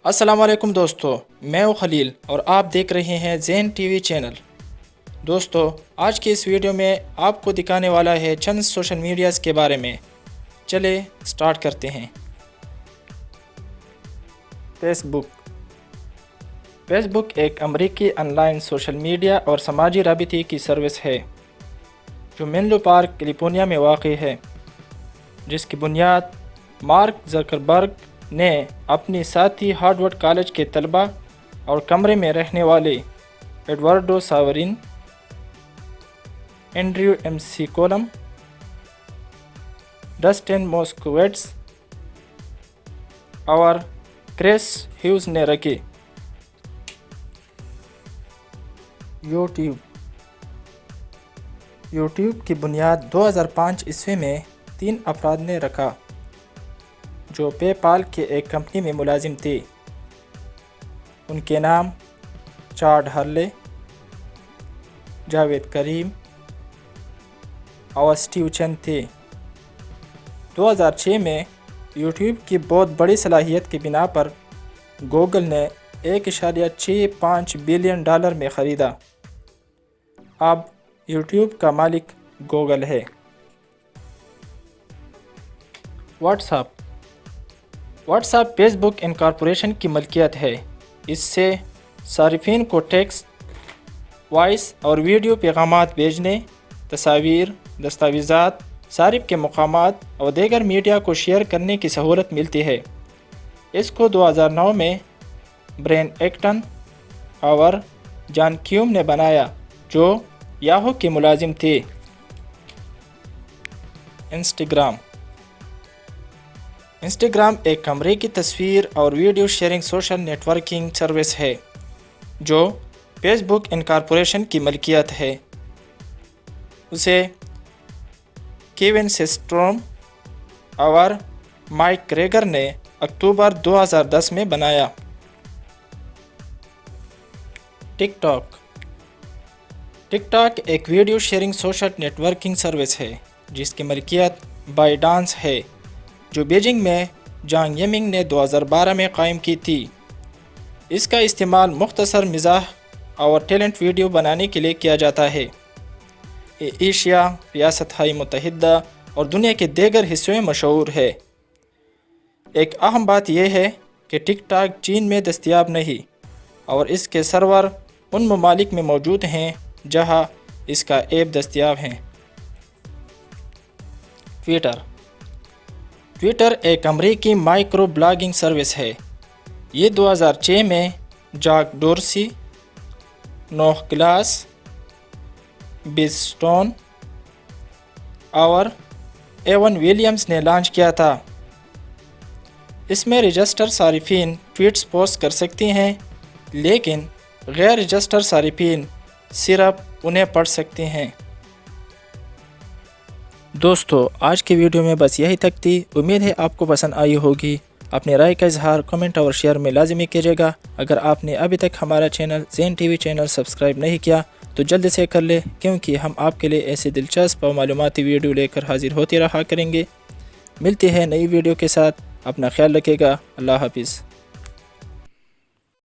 السلام علیکم دوستو، میں ہوں خلیل اور آپ دیکھ رہے ہیں زین ٹی وی چینل۔ دوستو، آج کی اس ویڈیو میں آپ کو دکھانے والا ہے چند سوشل میڈیاز کے بارے میں۔ چلے سٹارٹ کرتے ہیں۔ فیس بک ایک امریکی آن لائن سوشل میڈیا اور سماجی رابطے کی سروس ہے جو مینلو پارک، کیلیفورنیا میں واقع ہے، جس کی بنیاد مارک زکربرگ نے اپنی ساتھی ہارورڈ کالج کے طلباء اور کمرے میں رہنے والے ایڈورڈو ساورین، اینڈریو ایم سی کولم، ڈسٹن موسکویٹس اور کرس ہیوز نے رکھی۔ یوٹیوب کی بنیاد 2005 عیسوی میں 3 افراد نے رکھا جو پے پال کے ایک کمپنی میں ملازم تھے۔ ان کے نام چاڈ ہرلے، جاوید کریم اور سٹیو چن تھے۔ 2006 میں یوٹیوب کی بہت بڑی صلاحیت کی بنا پر گوگل نے $1.65 بلین میں خریدا۔ اب یوٹیوب کا مالک گوگل ہے۔ واٹس ایپ فیس بک انکارپوریشن کی ملکیت ہے۔ اس سے صارفین کو ٹیکسٹ، وائس اور ویڈیو پیغامات بھیجنے، تصاویر، دستاویزات، صارف کے مقامات اور دیگر میڈیا کو شیئر کرنے کی سہولت ملتی ہے۔ اس کو 2009 میں برین ایکٹن اور جان کیوم نے بنایا جو یاہو کے ملازم تھے۔ انسٹاگرام ایک امریکی تصویر اور video sharing social network service ہے جو فیس بک انکارپوریشن کی ملکیت ہے۔ اسے کیون سیسٹروم اور مائک کریگر نے اکتوبر 2010 میں بنایا۔ ٹک ٹاک ایک video sharing social network service ہے جس کی ملکیت بائی ڈانس ہے جو بیجنگ میں جانگ یمنگ نے 2012 میں قائم کی تھی۔ اس کا استعمال مختصر مزاح اور ٹیلنٹ ویڈیو بنانے کے لیے کیا جاتا ہے۔ یہ ایشیا، ریاستہائے متحدہ اور دنیا کے دیگر حصوں میں مشہور ہے۔ ایک اہم بات یہ ہے کہ ٹک ٹاک چین میں دستیاب نہیں اور اس کے سرور ان ممالک میں موجود ہیں جہاں اس کا ایپ دستیاب ہے۔ ٹویٹر ایک امریکی مائکرو بلاگنگ سروس ہے۔ یہ 2006 میں جاک ڈورسی، نوح گلاس، بیز سٹون اور ایون ولیمز نے لانچ کیا تھا۔ اس میں رجسٹر صارفین ٹویٹس پوسٹ کر سکتے ہیں لیکن غیر رجسٹر صارفین صرف انہیں پڑھ سکتے ہیں۔ دوستو، آج کی ویڈیو میں بس یہی تک تھی۔ امید ہے آپ کو پسند آئی ہوگی۔ اپنی رائے کا اظہار کمنٹ اور شیئر میں لازمی کیجیے گا۔ اگر آپ نے ابھی تک ہمارا چینل زین ٹی وی چینل سبسکرائب نہیں کیا تو جلد سے کر لیں، کیونکہ ہم آپ کے لیے ایسے دلچسپ اور معلوماتی ویڈیو لے کر حاضر ہوتے رہا کریں گے۔ ملتے ہیں نئی ویڈیو کے ساتھ۔ اپنا خیال رکھیے گا۔ اللہ حافظ۔